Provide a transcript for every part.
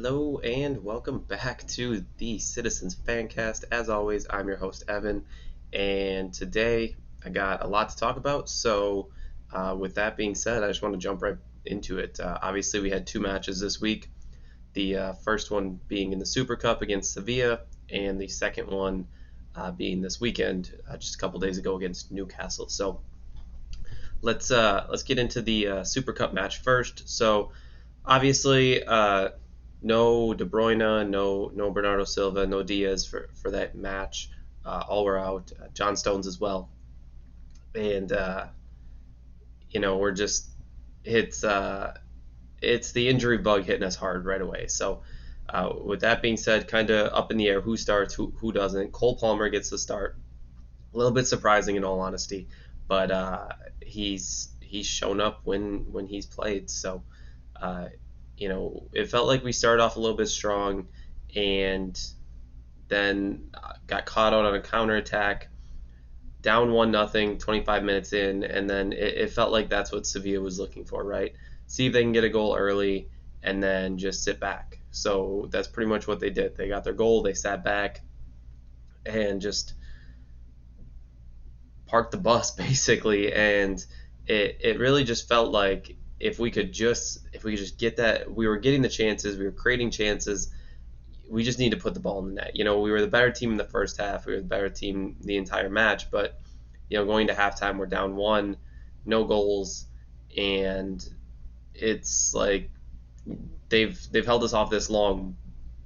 Hello and welcome back to the Citizens Fancast. As always, I'm your host Evan, and today I got a lot to talk about. With that being said, I just want to jump right into it. Obviously, we had two matches this week. The first one being in the Super Cup against Sevilla, and the second one being this weekend, just a couple days ago against Newcastle. So let's get into the Super Cup match first. So obviously, no De Bruyne, no Bernardo Silva, no Diaz for that match. All were out. John Stones as well, and we're just it's the injury bug hitting us hard right away. So with that being said, kind of up in the air who starts, who doesn't. Cole Palmer gets the start. A little bit surprising in all honesty, but he's shown up when he's played. So uh, it felt like we started off a little bit strong and then got caught out on a counterattack, down 1-0, 25 minutes in, and then it felt like that's what Sevilla was looking for, right? See if they can get a goal early and then just sit back. So that's pretty much what they did. They got their goal, they sat back, and just parked the bus basically, and it really just felt like if we could just get that, we were getting the chances, we were creating chances. We just need to put the ball in the net. We were the better team in the first half. We were the better team the entire match. But going to halftime, we're down one, no goals, and it's like they've held us off this long.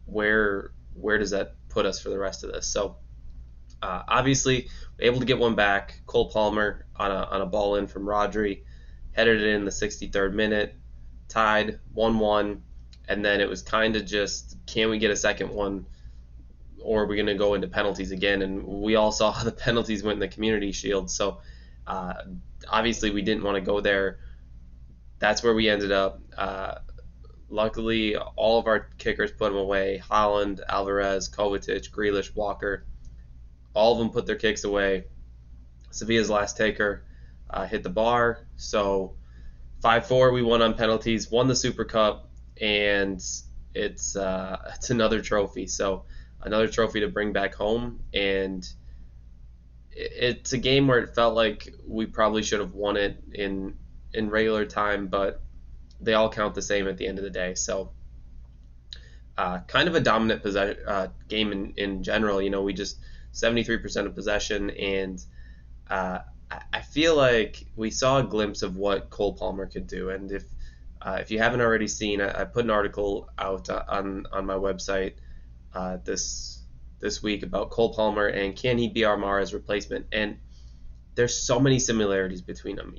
Where does that put us for the rest of this? So obviously, able to get one back. Cole Palmer on a ball in from Rodri, headed it in the 63rd minute, tied 1-1. And then it was kind of just, can we get a second one, or are we going to go into penalties again? And we all saw how the penalties went in the Community Shield. So obviously we didn't want to go there. That's where we ended up. Luckily, all of our kickers put them away. Holland, Alvarez, Kovacic, Grealish, Walker, all of them put their kicks away. Sevilla's last taker hit the bar. So 5-4, we won on penalties, won the Super Cup. And it's another trophy. So another trophy to bring back home, and it's a game where it felt like we probably should have won it in regular time, but they all count the same at the end of the day. So kind of a dominant game in general. We just 73% of possession, and I feel like we saw a glimpse of what Cole Palmer could do. And if you haven't already seen, I put an article out on my website this week about Cole Palmer and can he be Armara's replacement? And there's so many similarities between them.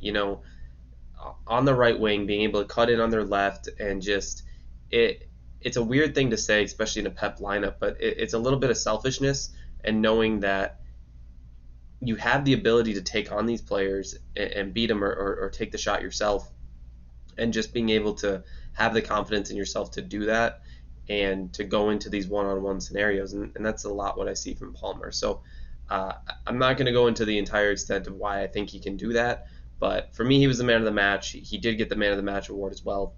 On the right wing, being able to cut in on their left, and just it's a weird thing to say, especially in a Pep lineup, but it's a little bit of selfishness and knowing that you have the ability to take on these players and beat them or take the shot yourself. And just being able to have the confidence in yourself to do that and to go into these one-on-one scenarios. And that's a lot what I see from Palmer. So I'm not going to go into the entire extent of why I think he can do that. But for me, he was the man of the match. He did get the man of the match award as well.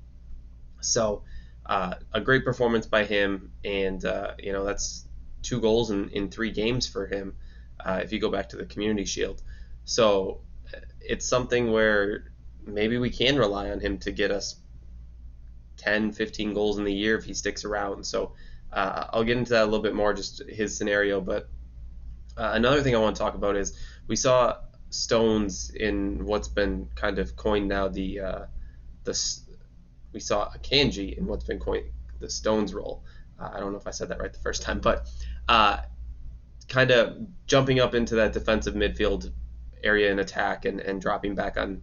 So a great performance by him. And, that's 2 goals in 3 games for him if you go back to the Community Shield. So it's something where maybe we can rely on him to get us 10, 15 goals in the year if he sticks around. So I'll get into that a little bit more, just his scenario. But another thing I want to talk about is we saw Stones in what's been kind of coined now we saw Akanji in what's been coined the Stones role. I don't know if I said that right the first time, but kind of jumping up into that defensive midfield area in attack and dropping back on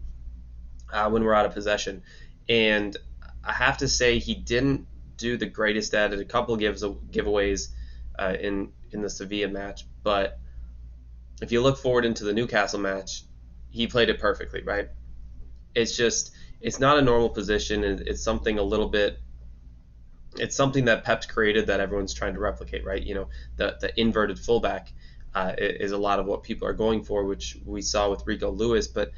when we're out of possession. And I have to say he didn't do the greatest at it. A couple of giveaways in the Sevilla match, but if you look forward into the Newcastle match, he played it perfectly, right? It's not a normal position. It's something that Pep's created that everyone's trying to replicate, right? The inverted fullback is a lot of what people are going for, which we saw with Rico Lewis, but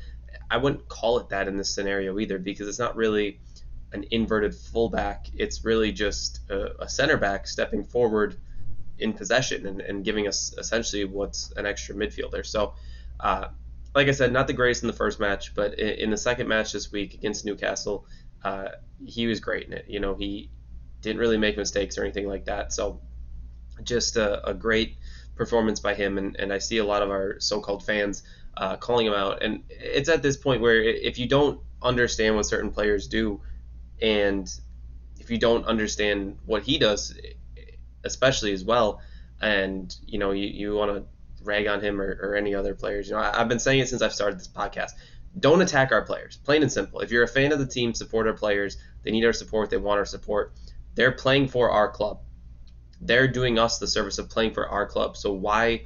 I wouldn't call it that in this scenario either, because it's not really an inverted fullback. It's really just a center back stepping forward in possession and giving us essentially what's an extra midfielder. So, uh, like I said, not the greatest in the first match, but in the second match this week against Newcastle, uh, he was great in it. He didn't really make mistakes or anything like that. So, just a great performance by him. And I see a lot of our so-called fans calling him out. And it's at this point where if you don't understand what certain players do, and if you don't understand what he does, especially as well, and you want to rag on him or any other players, I've been saying it since I've started this podcast. Don't attack our players, plain and simple. If you're a fan of the team, support our players. They need our support. They want our support. They're playing for our club. They're doing us the service of playing for our club. So why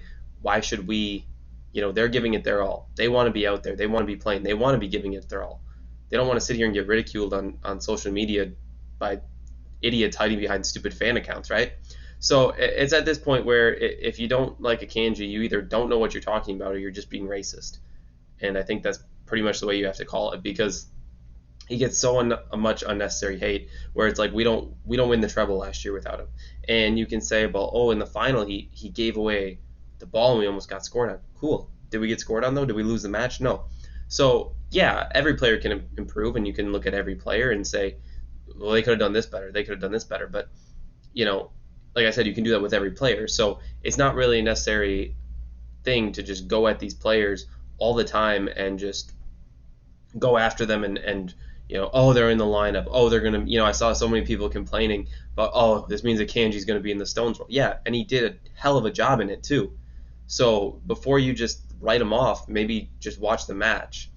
should we? They're giving it their all. They want to be out there. They want to be playing. They want to be giving it their all. They don't want to sit here and get ridiculed on social media by idiots hiding behind stupid fan accounts, right? So it's at this point where if you don't like a Kanji, you either don't know what you're talking about or you're just being racist. And I think that's pretty much the way you have to call it, because he gets so much unnecessary hate, where it's like we don't win the treble last year without him. And you can say about, in the final he gave away the ball and we almost got scored on. Cool. Did we get scored on though? Did we lose the match? No. So yeah, every player can improve, and you can look at every player and say, well, they could have done this better. They could have done this better. But like I said, you can do that with every player. So it's not really a necessary thing to just go at these players all the time and just go after them and they're in the lineup. Oh, they're going to, I saw so many people complaining about, this means that Kanji's going to be in the Stones role. Yeah, and he did a hell of a job in it too. So before you just write him off, maybe just watch the match.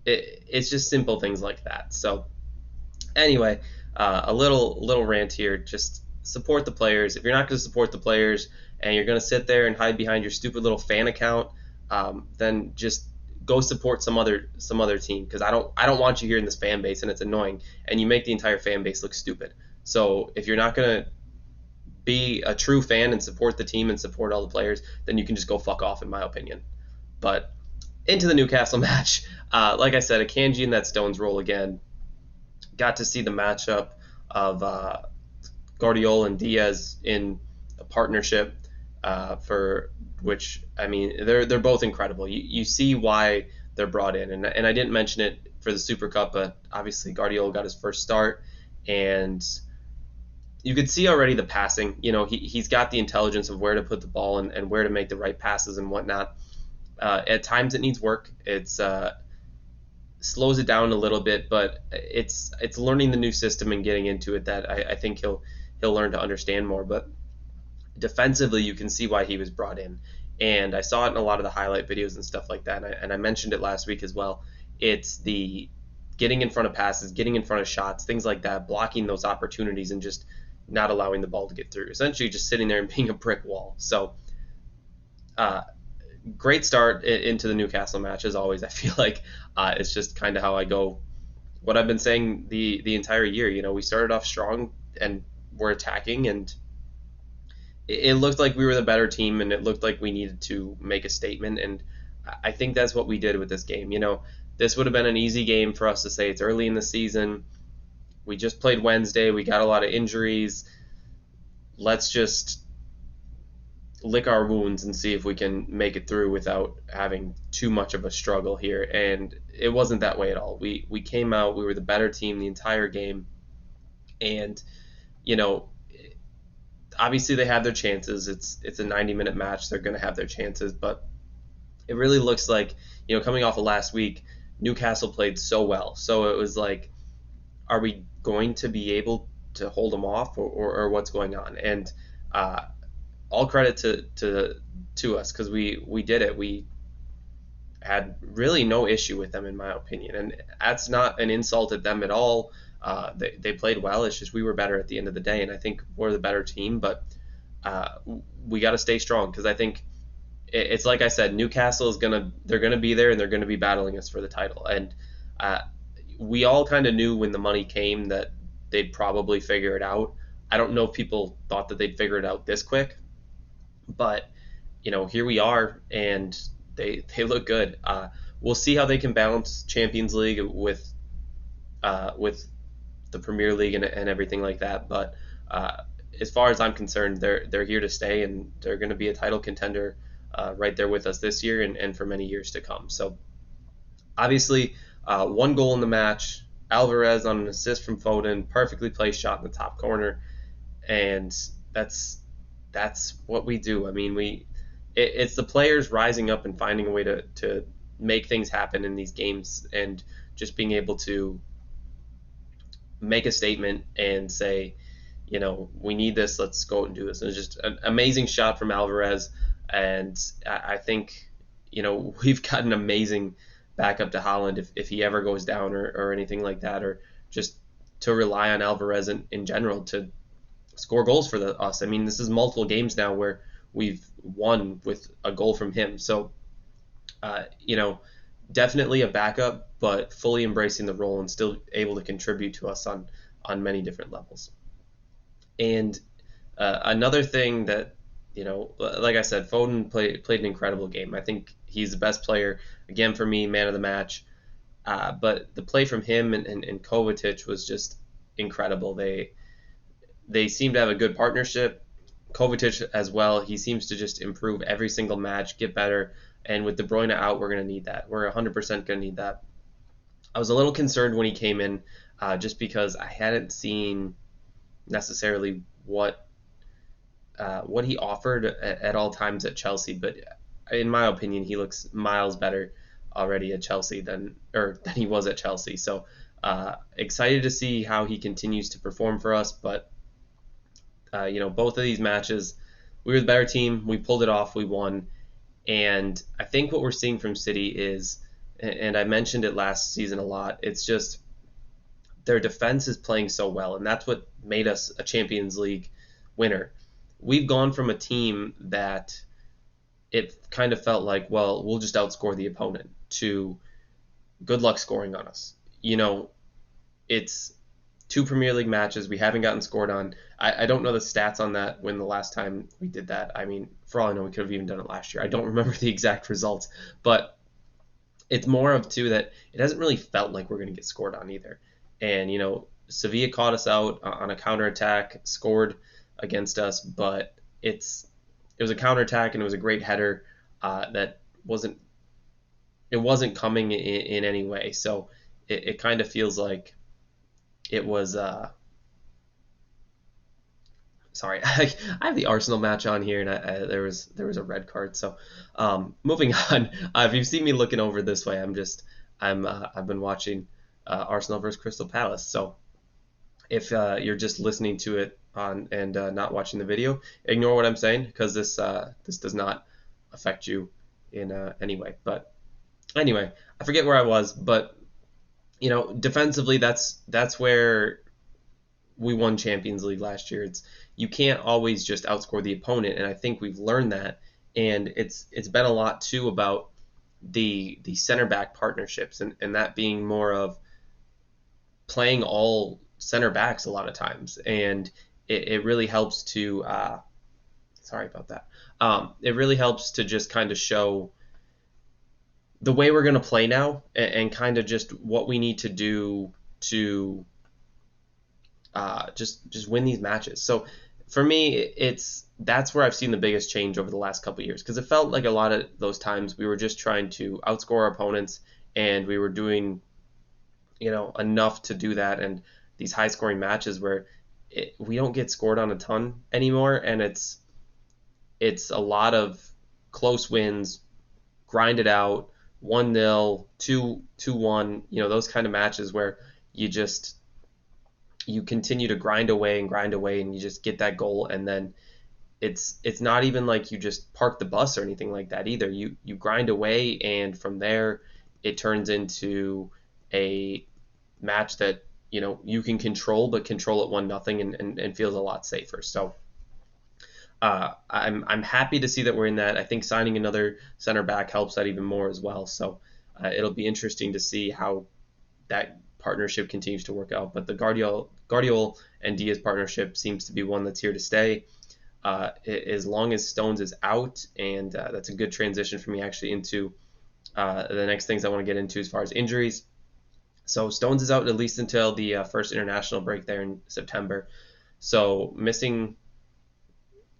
It's just simple things like that. So anyway, a little rant here. Just support the players. If you're not going to support the players and you're going to sit there and hide behind your stupid little fan account, then just go support some other team, because I don't want you here in this fan base, and it's annoying, and you make the entire fan base look stupid. So if you're not going to be a true fan and support the team and support all the players, then you can just go fuck off, in my opinion. But into the Newcastle match, like I said, a Kanji in that Stones role again. Got to see the matchup of Guardiola and Diaz in a partnership, for which, I mean, they're both incredible. You see why they're brought in, and I didn't mention it for the Super Cup, but obviously Guardiola got his first start, and you could see already the passing. He's got the intelligence of where to put the ball and where to make the right passes and whatnot. At times it needs work. It's slows it down a little bit, but it's learning the new system and getting into it that I think he'll learn to understand more. But defensively, you can see why he was brought in, and I saw it in a lot of the highlight videos and stuff like that, and I mentioned it last week as well. It's the getting in front of passes, getting in front of shots, things like that, blocking those opportunities and just not allowing the ball to get through, essentially just sitting there and being a brick wall. So great start into the Newcastle match, as always. I feel like it's just kind of how I go, what I've been saying the entire year. We started off strong and we're attacking, and it looked like we were the better team, and it looked like we needed to make a statement, and I think that's what we did with this game. This would have been an easy game for us to say. It's early in the season. We just played Wednesday. We got a lot of injuries. Let's just lick our wounds and see if we can make it through without having too much of a struggle here. And it wasn't that way at all. We came out. We were the better team the entire game. And, obviously they have their chances. It's a 90-minute match. They're going to have their chances. But it really looks like, coming off of last week, Newcastle played so well. So it was like, are we going to be able to hold them off, or what's going on? And all credit to us, because we did it. We had really no issue with them, in my opinion. And that's not an insult at them at all. They played well. It's just we were better at the end of the day, and I think we're the better team. But we got to stay strong, because I think it's like I said, Newcastle they're gonna be there, and they're gonna be battling us for the title. And we all kind of knew when the money came that they'd probably figure it out. I don't know if people thought that they'd figure it out this quick, but here we are, and they look good. We'll see how they can balance Champions League with the Premier League and everything like that. But as far as I'm concerned, they're here to stay, and they're going to be a title contender right there with us this year and for many years to come. So obviously, one goal in the match. Alvarez on an assist from Foden, perfectly placed shot in the top corner, and that's that's what we do. I mean, it's the players rising up and finding a way to make things happen in these games, and just being able to make a statement and say, we need this. Let's go and do this. And it's just an amazing shot from Alvarez, and I think, we've got an amazing backup to Holland if he ever goes down or anything like that, or just to rely on Alvarez in general to score goals for us. I mean, this is multiple games now where we've won with a goal from him. So, uh, you know, definitely a backup, but fully embracing the role and still able to contribute to us on many different levels. And another thing that, like I said, Foden played an incredible game. I think he's the best player again for me, man of the match. But the play from him and Kovacic was just incredible. They seem to have a good partnership. Kovacic as well. He seems to just improve every single match, get better. And with De Bruyne out, we're going to need that. We're 100% going to need that. I was a little concerned when he came in, just because I hadn't seen necessarily what he offered at all times at Chelsea. But in my opinion, he looks miles better already at Chelsea than he was at Chelsea. So excited to see how he continues to perform for us. But both of these matches, we were the better team. We pulled it off. We won. And I think what we're seeing from City is, and I mentioned it last season a lot, it's just their defense is playing so well, and that's what made us a Champions League winner. We've gone from a team that it kind of felt like, well, we'll just outscore the opponent, to good luck scoring on us. It's two Premier League matches. We haven't gotten scored on. I don't know the stats on that when the last time we did that. I mean, for all I know, we could have even done it last year. I don't remember the exact results, but it's more of too that it hasn't really felt like we're going to get scored on either. And Sevilla caught us out on a counterattack, scored against us, but it was a counterattack and it was a great header that wasn't coming in any way. So it kind of feels like it was. Sorry, I have the Arsenal match on here, and there was a red card. So moving on. If you've seen me looking over this way, I've been watching Arsenal versus Crystal Palace. So if you're just listening to it on and not watching the video, ignore what I'm saying, because this does not affect you in any way. But anyway, I forget where I was, but defensively, that's where we won Champions League last year. You can't always just outscore the opponent, and I think we've learned that. And it's been a lot too about the center back partnerships, and that being more of playing all center backs a lot of times, and it really helps to sorry about that. It really helps to just kind of show the way we're going to play now, and kind of just what we need to do to just win these matches. So for me, that's where I've seen the biggest change over the last couple of years, because it felt like a lot of those times we were just trying to outscore our opponents, and we were doing enough to do that, and these high scoring matches where we don't get scored on a ton anymore, and it's a lot of close wins, grind it out, 1-0, 2-1, those kind of matches where you continue to grind away, and you just get that goal, and then it's not even like you just park the bus or anything like that either. You grind away, and from there it turns into a match that you can control, but control it 1-0 and feels a lot safer. So I'm happy to see that we're in that. I think signing another center back helps that even more as well. So it'll be interesting to see how that partnership continues to work out. But the Guardiola and Diaz partnership seems to be one that's here to stay. As long as Stones is out, and that's a good transition for me actually into the next things I want to get into as far as injuries. So Stones is out at least until the first international break there in September. So missing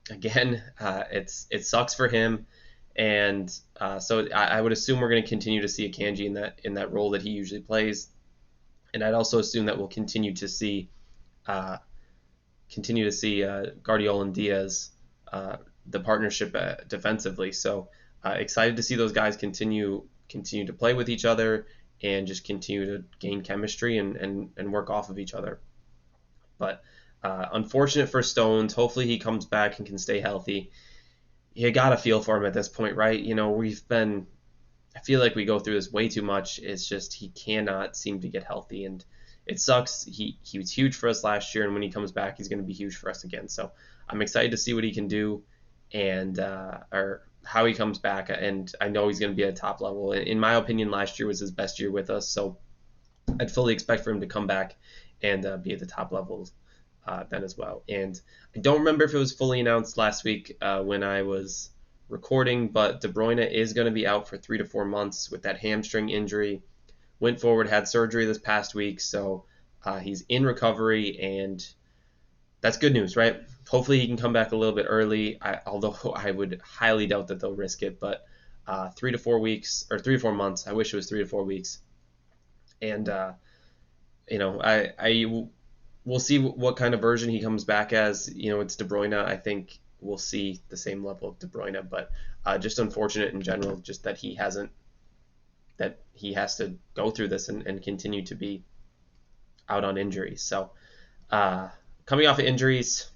again, it sucks for him, and so I would assume we're going to continue to see Akanji in that role that he usually plays, and I'd also assume that we'll uh, continue to see Guardiola and Diaz, the partnership defensively. So excited to see those guys continue to play with each other and just continue to gain chemistry and work off of each other. But unfortunate for Stones. Hopefully he comes back and can stay healthy. You got to feel for him at this point, right? You know, I feel like we go through this way too much. It's just he cannot seem to get healthy, and it sucks. He was huge for us last year, and when he comes back, he's going to be huge for us again. So I'm excited to see what he can do, and or how he comes back. And I know he's going to be at a top level. In my opinion, last year was his best year with us, so I'd fully expect for him to come back and be at the top levels then as well. And I don't remember if it was fully announced last week when I was recording, but De Bruyne is going to be out for 3 to 4 months with that hamstring injury. Went forward, had surgery this past week, so he's in recovery, and that's good news, right? Hopefully he can come back a little bit early, although I would highly doubt that they'll risk it, but 3 to 4 weeks, or 3 to 4 months, I wish it was 3 to 4 weeks. And, we'll see what kind of version he comes back as. You know, it's De Bruyne. I think we'll see the same level of De Bruyne, but just unfortunate in general, just that he has to go through this and continue to be out on injuries. So coming off of injuries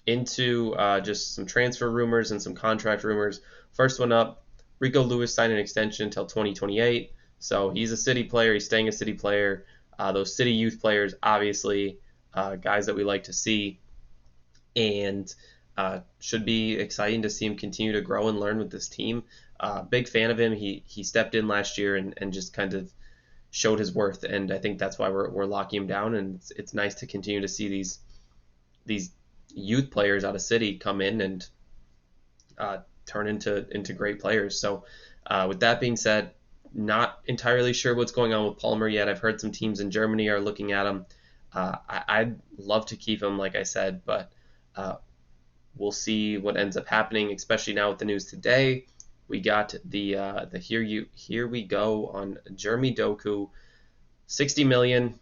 into just some transfer rumors and some contract rumors. First one up, Rico Lewis signed an extension until 2028. So he's a City player. He's staying a City player. Those City youth players, obviously, guys that we like to see, and should be exciting to see him continue to grow and learn with this team. Big fan of him. He stepped in last year and just kind of showed his worth, and I think that's why we're locking him down. And it's nice to continue to see these youth players out of City come in and turn into great players. So with that being said, not entirely sure what's going on with Palmer yet. I've heard some teams in Germany are looking at him. I'd love to keep him, like I said, but we'll see what ends up happening, especially now with the news today. We got the here we go on Jeremy Doku, 60 million,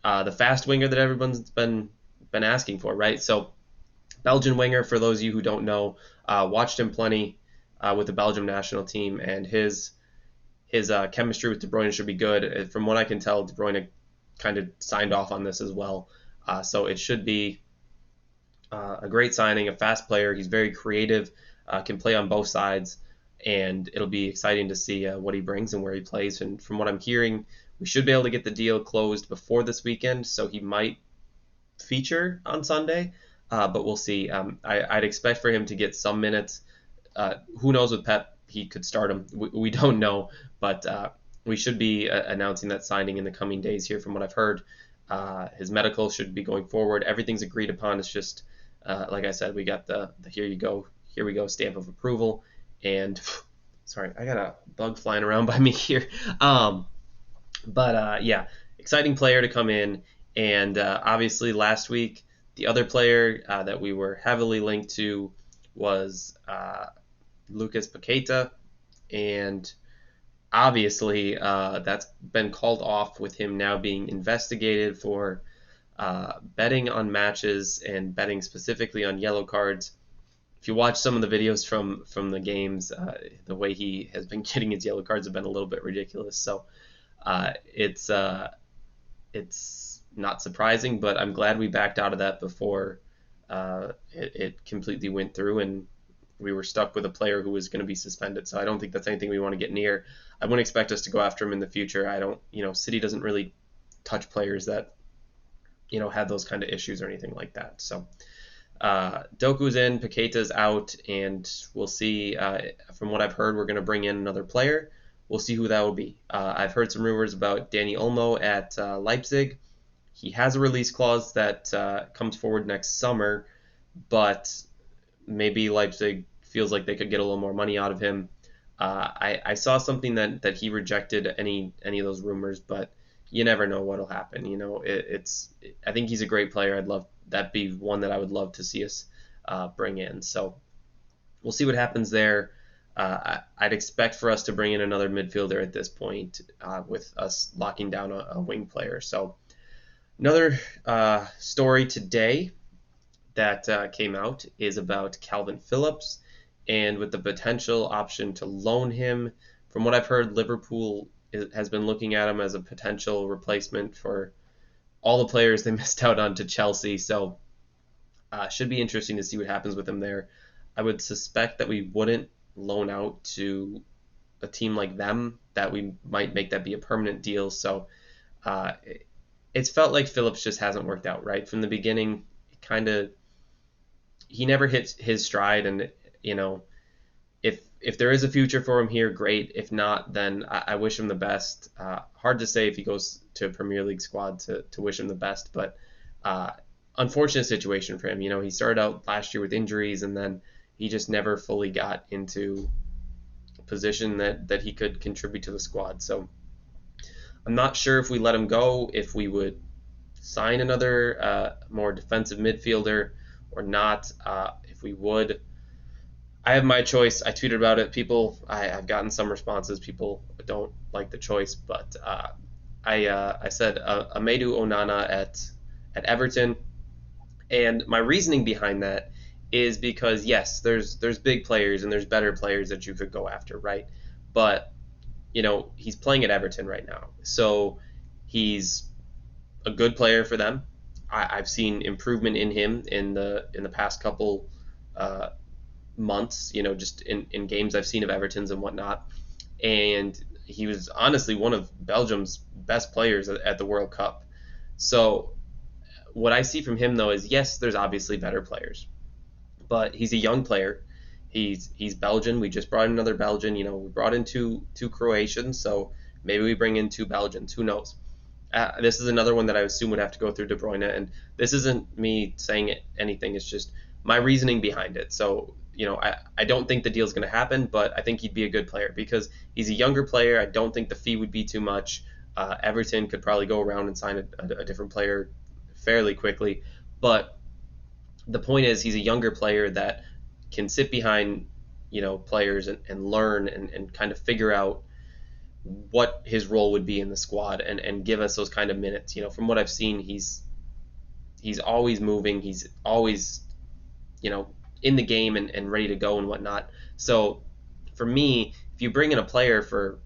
the fast winger that everyone's been asking for, right? So Belgian winger, for those of you who don't know, watched him plenty with the Belgium national team, and his chemistry with De Bruyne should be good. From what I can tell, De Bruyne kind of signed off on this as well. So it should be a great signing, a fast player. He's very creative, can play on both sides, and it'll be exciting to see what he brings and where he plays. And from what I'm hearing, we should be able to get the deal closed before this weekend, so he might feature on Sunday, but we'll see. I'd expect for him to get some minutes. Who knows with Pep? He could start him. We don't know, but we should be announcing that signing in the coming days here from what I've heard. His medical should be going forward. Everything's agreed upon. It's just, like I said, we got the here we go stamp of approval. And sorry, I got a bug flying around by me here. Yeah, exciting player to come in. And obviously last week, the other player that we were heavily linked to was Lucas Paqueta. And obviously that's been called off with him now being investigated for betting on matches and betting specifically on yellow cards. If you watch some of the videos from the games, the way he has been getting his yellow cards have been a little bit ridiculous. So it's not surprising, but I'm glad we backed out of that before it completely went through and we were stuck with a player who was going to be suspended. So I don't think that's anything we want to get near. I wouldn't expect us to go after him in the future. I don't, City doesn't really touch players that, have those kind of issues or anything like that. So Doku's in, Paqueta's out, and we'll see. From what I've heard, we're going to bring in another player. We'll see who that will be. I've heard some rumors about Danny Olmo at Leipzig. He has a release clause that comes forward next summer, but maybe Leipzig feels like they could get a little more money out of him. I saw something that he rejected any of those rumors, but you never know what'll happen. I think he's a great player. I'd love that be one that I would love to see us bring in. So we'll see what happens there. I'd expect for us to bring in another midfielder at this point, with us locking down a wing player. So another story today that came out is about Calvin Phillips, and with the potential option to loan him. From what I've heard, Liverpool has been looking at him as a potential replacement for all the players they missed out on to Chelsea. So should be interesting to see what happens with him there. I would suspect that we wouldn't loan out to a team like them, that we might make that be a permanent deal. So uh, it's felt like Phillips just hasn't worked out right from the beginning. Kind of, he never hits his stride, and you know, if there is a future for him here, great. If not, then I wish him the best. Hard to say if he goes to a Premier League squad to wish him the best, but uh, unfortunate situation for him. He started out last year with injuries, and then he just never fully got into a position that he could contribute to the squad. So I'm not sure if we let him go, if we would sign another more defensive midfielder or not. If we would, I have my choice. I tweeted about it. I've gotten some responses. People don't like the choice, but I said Amadou Onana at Everton, and my reasoning behind that is because yes, there's big players and there's better players that you could go after, right? But he's playing at Everton right now, so he's a good player for them. I've seen improvement in him in the past couple uh, months, just in games I've seen of Everton's and whatnot. And he was honestly one of Belgium's best players at the World Cup. So what I see from him though is yes, there's obviously better players, but he's a young player. He's Belgian. We just brought in another Belgian. We brought in two Croatians, so maybe we bring in two Belgians. Who knows? This is another one that I assume would have to go through De Bruyne, and this isn't me saying anything. It's just my reasoning behind it. So I don't think the deal's going to happen, but I think he'd be a good player because he's a younger player. I don't think the fee would be too much. Everton could probably go around and sign a different player fairly quickly, but the point is he's a younger player that can sit behind players and learn and kind of figure out what his role would be in the squad and give us those kind of minutes. From what I've seen, he's always moving. He's always, in the game and ready to go and whatnot. So for me, if you bring in a player for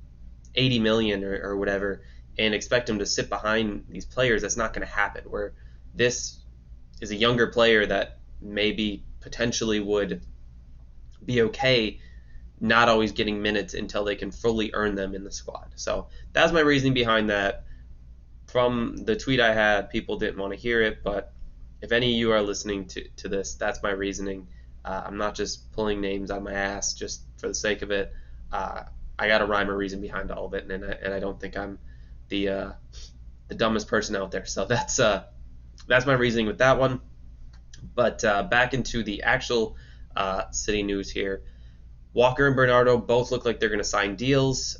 80 million or whatever and expect him to sit behind these players, that's not going to happen. Where this is a younger player that maybe potentially would be okay not always getting minutes until they can fully earn them in the squad. So that's my reasoning behind that. From the tweet I had, people didn't want to hear it, but if any of you are listening to this, that's my reasoning. I'm not just pulling names out of my ass just for the sake of it. I got a rhyme or reason behind all of it, and I don't think I'm the dumbest person out there. So that's my reasoning with that one. But back into the actual City news here. Walker and Bernardo both look like they're going to sign deals.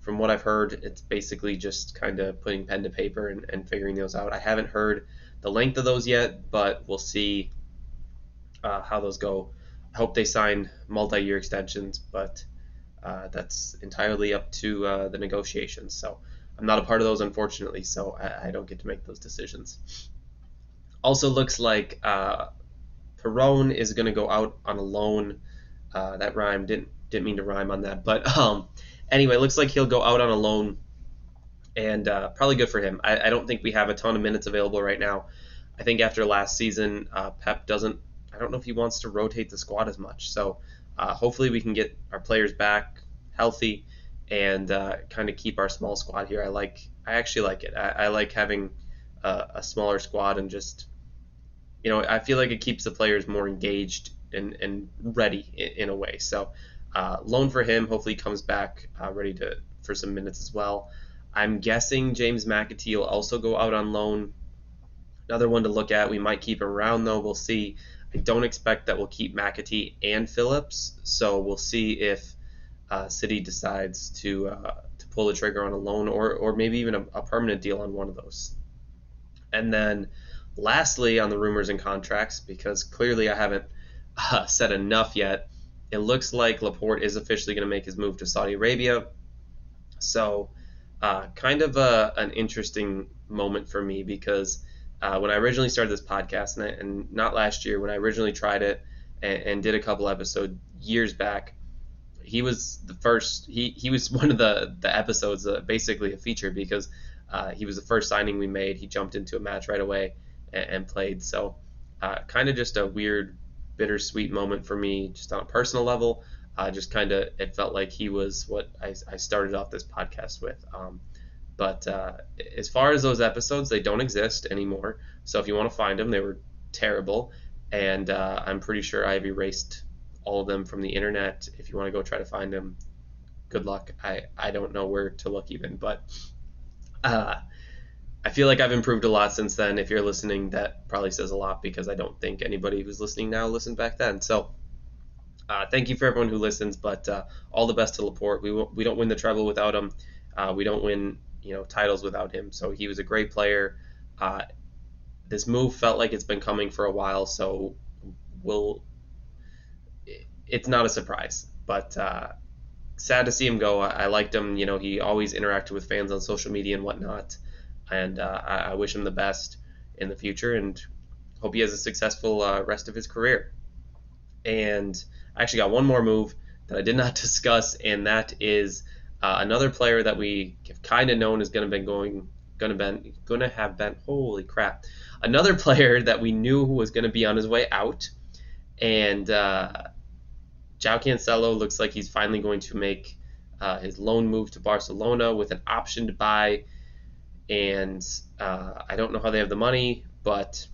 From what I've heard, it's basically just kind of putting pen to paper and figuring those out. I haven't heard the length of those yet, but we'll see how those go. I hope they sign multi-year extensions, but that's entirely up to the negotiations. So I'm not a part of those, unfortunately, so I don't get to make those decisions. Also looks like Perron is going to go out on a loan. That rhyme didn't mean to rhyme on that, but anyway, looks like he'll go out on a loan, and probably good for him. I don't think we have a ton of minutes available right now. I think after last season, Pep doesn't. I don't know if he wants to rotate the squad as much. So hopefully we can get our players back healthy and kind of keep our small squad here. I actually like it. I like having a smaller squad and just I feel like it keeps the players more engaged and ready in a way. So loan for him. Hopefully he comes back ready for some minutes as well. I'm guessing James McAtee will also go out on loan. Another one to look at. We might keep him around though. We'll see. I don't expect that we'll keep McAtee and Phillips. So we'll see if City decides to pull the trigger on a loan or maybe even a permanent deal on one of those. And then lastly, on the rumors and contracts, because clearly I haven't said enough yet, it looks like Laporte is officially going to make his move to Saudi Arabia. So, kind of an interesting moment for me because when I originally started this podcast, and not last year, when I originally tried it and did a couple episodes years back, he was the first. He was one of the episodes, basically a feature because he was the first signing we made. He jumped into a match right away and played. So, kind of just a weird, bittersweet moment for me, just on a personal level. Just kind of, it felt like he was what I started off this podcast with. But as far as those episodes, they don't exist anymore. So if you want to find them, they were terrible, and I'm pretty sure I've erased all of them from the internet. If you want to go try to find them, good luck. I don't know where to look even, but I feel like I've improved a lot since then. If you're listening, that probably says a lot because I don't think anybody who's listening now listened back then. So thank you for everyone who listens, but all the best to Laporte. We don't win the treble without him. We don't win titles without him. So he was a great player. This move felt like it's been coming for a while, so it's not a surprise. But sad to see him go. I liked him. He always interacted with fans on social media and whatnot, and I wish him the best in the future and hope he has a successful rest of his career. And I actually got one more move that I did not discuss, and that is another player that we have kind of known is going to have been holy crap, another player that we knew was going to be on his way out, and João Cancelo looks like he's finally going to make his loan move to Barcelona with an option to buy, and I don't know how they have the money, but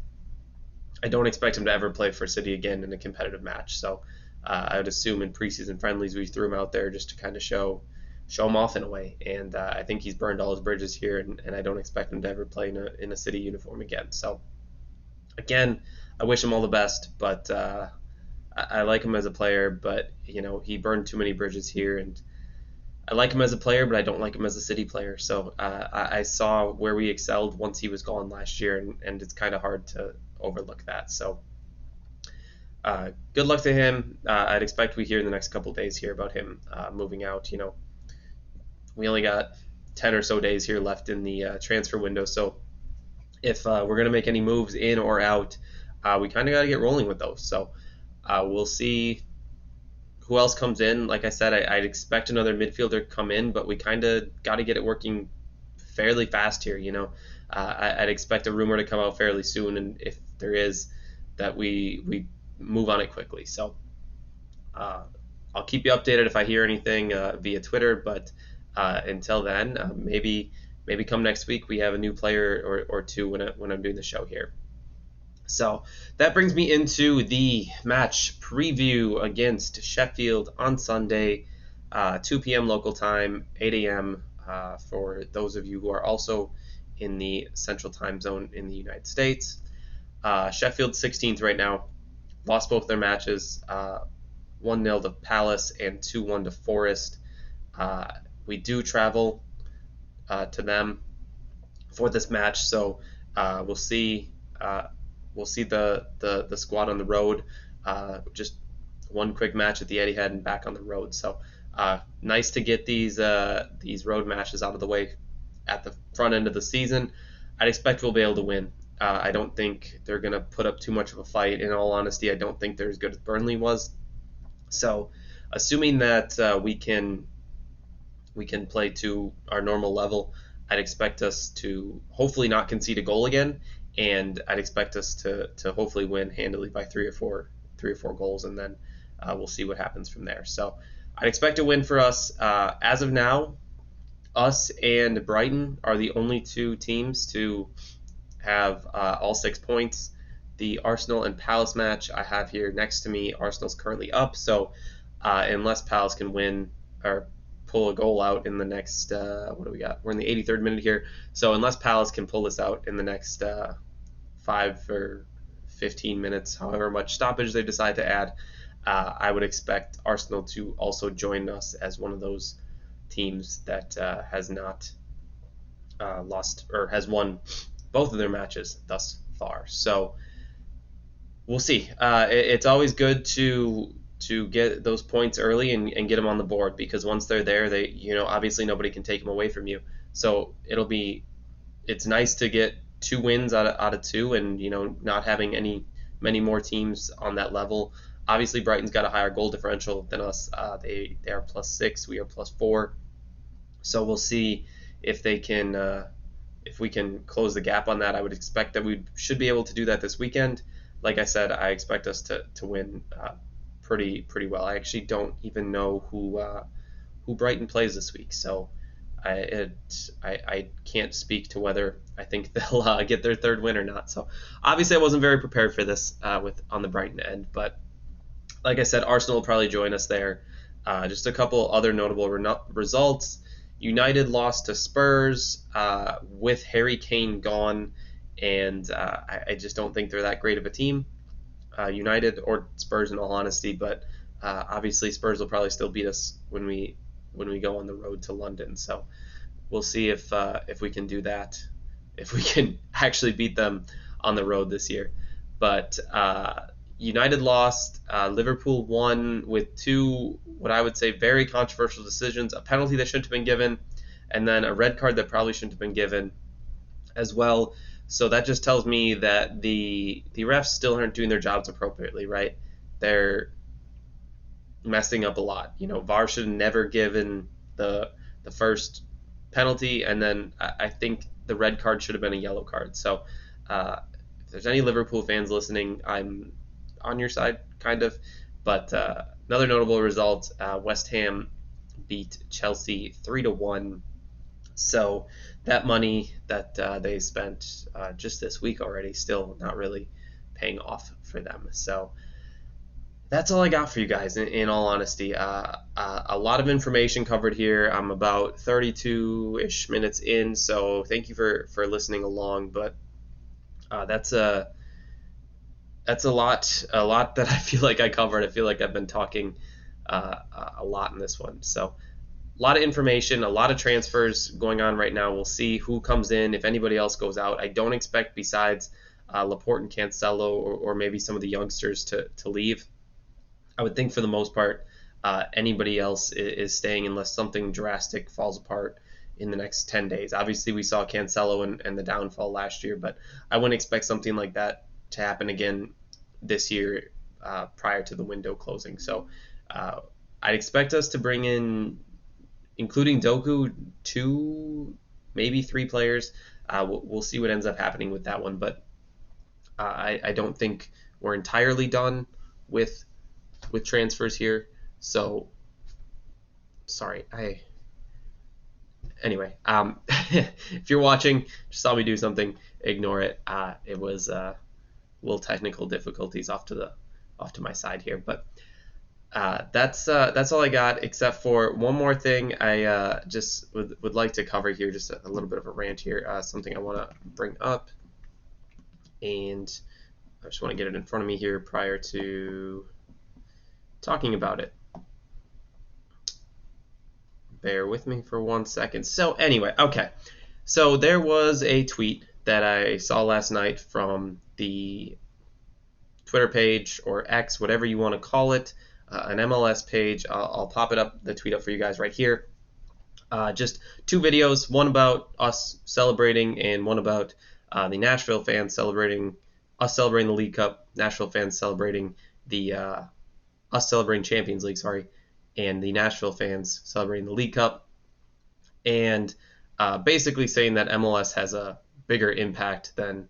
I don't expect him to ever play for City again in a competitive match. So I would assume in preseason friendlies we threw him out there just to kind of show him off in a way. And I think he's burned all his bridges here, and I don't expect him to ever play in a City uniform again. So again, I wish him all the best, but I like him as a player, but he burned too many bridges here, and I like him as a player, but I don't like him as a City player. So I saw where we excelled once he was gone last year, and it's kind of hard to overlook that. So good luck to him. I'd expect we hear in the next couple of days here about him moving out. We only got 10 or so days here left in the transfer window. So if we're going to make any moves in or out, we kind of got to get rolling with those. So we'll see who else comes in. Like I said, I'd expect another midfielder to come in, but we kind of got to get it working fairly fast here. I'd expect a rumor to come out fairly soon, and if there is, that we move on it quickly. So I'll keep you updated if I hear anything via Twitter, but until then, maybe come next week we have a new player or two when I'm doing the show here. So that brings me into the match preview against Sheffield on Sunday, 2 p.m. local time, 8 a.m. For those of you who are also in the central time zone in the United States. Sheffield 16th right now, lost both their matches, 1-0 to Palace and 2-1 to Forest. We do travel to them for this match, so we'll see. We'll see the squad on the road. Just one quick match at the Etihad and back on the road. So nice to get these road matches out of the way at the front end of the season. I'd expect we'll be able to win. I don't think they're going to put up too much of a fight. In all honesty, I don't think they're as good as Burnley was. So assuming that we can play to our normal level, I'd expect us to hopefully not concede a goal again, and I'd expect us to hopefully win handily by three or four goals, and then we'll see what happens from there. So I'd expect a win for us. As of now, us and Brighton are the only two teams to have all 6 points. The Arsenal and Palace match I have here next to me, Arsenal's currently up, so unless Palace can win or pull a goal out in the next, what do we got? We're in the 83rd minute here. So unless Palace can pull this out in the next 5 or 15 minutes, however much stoppage they decide to add, I would expect Arsenal to also join us as one of those teams that has not lost or has won both of their matches thus far. So we'll see. It's always good to get those points early and get them on the board, because once they're there, they obviously nobody can take them away from you. So it's nice to get 2 wins out of 2, and not having many more teams on that level. Obviously, Brighton's got a higher goal differential than us. They are +6, we are +4. So we'll see if they can if we can close the gap on that. I would expect that we should be able to do that this weekend. Like I said, I expect us to win pretty well. I actually don't even know who Brighton plays this week, so I can't speak to whether I think they'll get their 3rd win or not. So obviously I wasn't very prepared for this on the Brighton end, but like I said, Arsenal will probably join us there. Just a couple other notable results. United lost to Spurs with Harry Kane gone, and I just don't think they're that great of a team, United or Spurs in all honesty. But obviously Spurs will probably still beat us when we go on the road to London. So we'll see if we can do that, if we can actually beat them on the road this year. But United lost. Liverpool won with 2, what I would say, very controversial decisions: a penalty that shouldn't have been given, and then a red card that probably shouldn't have been given as well. So that just tells me that the refs still aren't doing their jobs appropriately, right? They're messing up a lot. VAR should have never given the first penalty, and then I think the red card should have been a yellow card. So if there's any Liverpool fans listening, I'm on your side, kind of. But another notable result: West Ham beat Chelsea 3-1. So that money that they spent just this week already, still not really paying off for them. So that's all I got for you guys, in all honesty. A lot of information covered here. I'm about 32-ish minutes in, so thank you for listening along. But that's a lot that I feel like I covered. I feel like I've been talking a lot in this one. So a lot of information, a lot of transfers going on right now. We'll see who comes in, if anybody else goes out. I don't expect, besides Laporte and Cancelo, or maybe some of the youngsters, to leave. I would think for the most part anybody else is staying, unless something drastic falls apart in the next 10 days. Obviously, we saw Cancelo and the downfall last year, but I wouldn't expect something like that to happen again this year prior to the window closing. So I'd expect us to bring in, including Doku, 2, maybe 3 players. We'll see what ends up happening with that one, but I don't think we're entirely done with transfers here. So sorry, anyway, if you're watching, just saw me do something, ignore it. It was little technical difficulties off to my side here, but that's all I got, except for one more thing I just would like to cover here, just a little bit of a rant here, something I want to bring up, and I just want to get it in front of me here prior to talking about it. Bear with me for 1 second. So anyway, okay. So there was a tweet that I saw last night from the Twitter page, or X, whatever you want to call it, an MLS page. I'll pop the tweet up for you guys right here. Just 2 videos, one about us celebrating and one about the Nashville fans celebrating, us celebrating the League Cup, Nashville fans celebrating us celebrating Champions League, sorry, and the Nashville fans celebrating the League Cup, and basically saying that MLS has a bigger impact than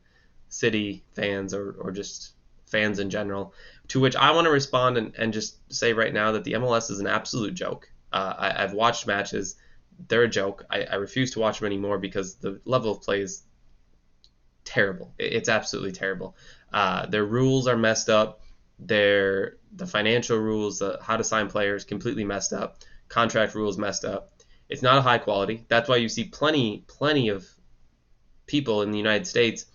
City fans, or just fans in general. To which I want to respond and just say right now that the MLS is an absolute joke. I've watched matches. They're a joke. I refuse to watch them anymore because the level of play is terrible. It's absolutely terrible. Their rules are messed up. The financial rules, how to sign players, completely messed up. Contract rules messed up. It's not a high quality. That's why you see plenty of people in the United States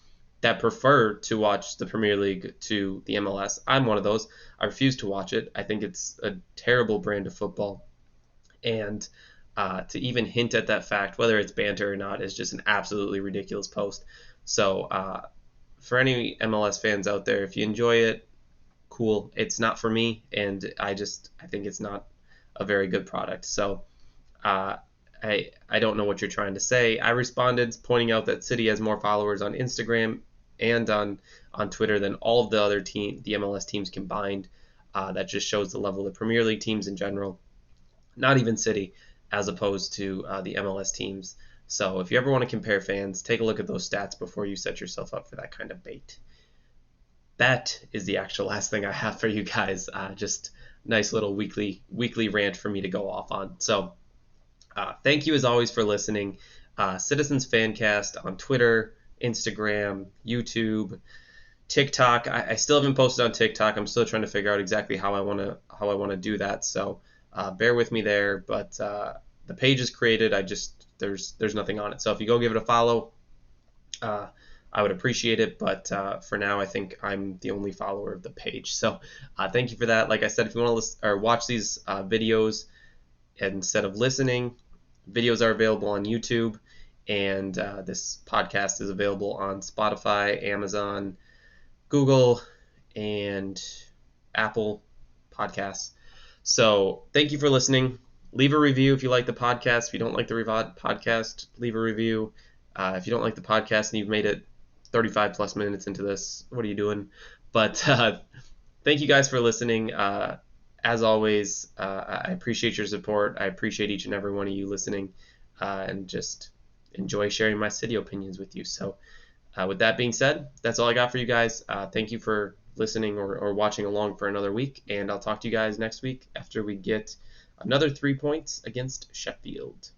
that prefer to watch the Premier League to the MLS. I'm one of those. I refuse to watch it. I think it's a terrible brand of football. And to even hint at that fact, whether it's banter or not, is just an absolutely ridiculous post. So for any MLS fans out there, if you enjoy it, cool. It's not for me, and I think it's not a very good product. So uh, I don't know what you're trying to say. I responded pointing out that City has more followers on Instagram and on Twitter than all of the other the MLS teams combined. That just shows the level of the Premier League teams in general, not even City, as opposed to the MLS teams. So if you ever want to compare fans, take a look at those stats before you set yourself up for that kind of bait. That is the actual last thing I have for you guys. Just nice little weekly rant for me to go off on. So thank you as always for listening. Citizens Fancast on Twitter, Instagram, YouTube, TikTok. I still haven't posted on TikTok. I'm still trying to figure out exactly how I want to do that. So bear with me there. But the page is created. There's nothing on it. So if you go give it a follow, I would appreciate it. But for now, I think I'm the only follower of the page. So thank you for that. Like I said, if you want to listen or watch these videos instead of listening, videos are available on YouTube, and this podcast is available on Spotify, Amazon, Google, and Apple Podcasts. So thank you for listening. Leave a review if you like the podcast. If you don't like the podcast, leave a review. If you don't like the podcast and you've made it 35 plus minutes into this, what are you doing? But thank you guys for listening. As always, I appreciate your support. I appreciate each and every one of you listening, and just enjoy sharing my City opinions with you. So with that being said, that's all I got for you guys. Thank you for listening or watching along for another week, and I'll talk to you guys next week after we get another 3 points against Sheffield.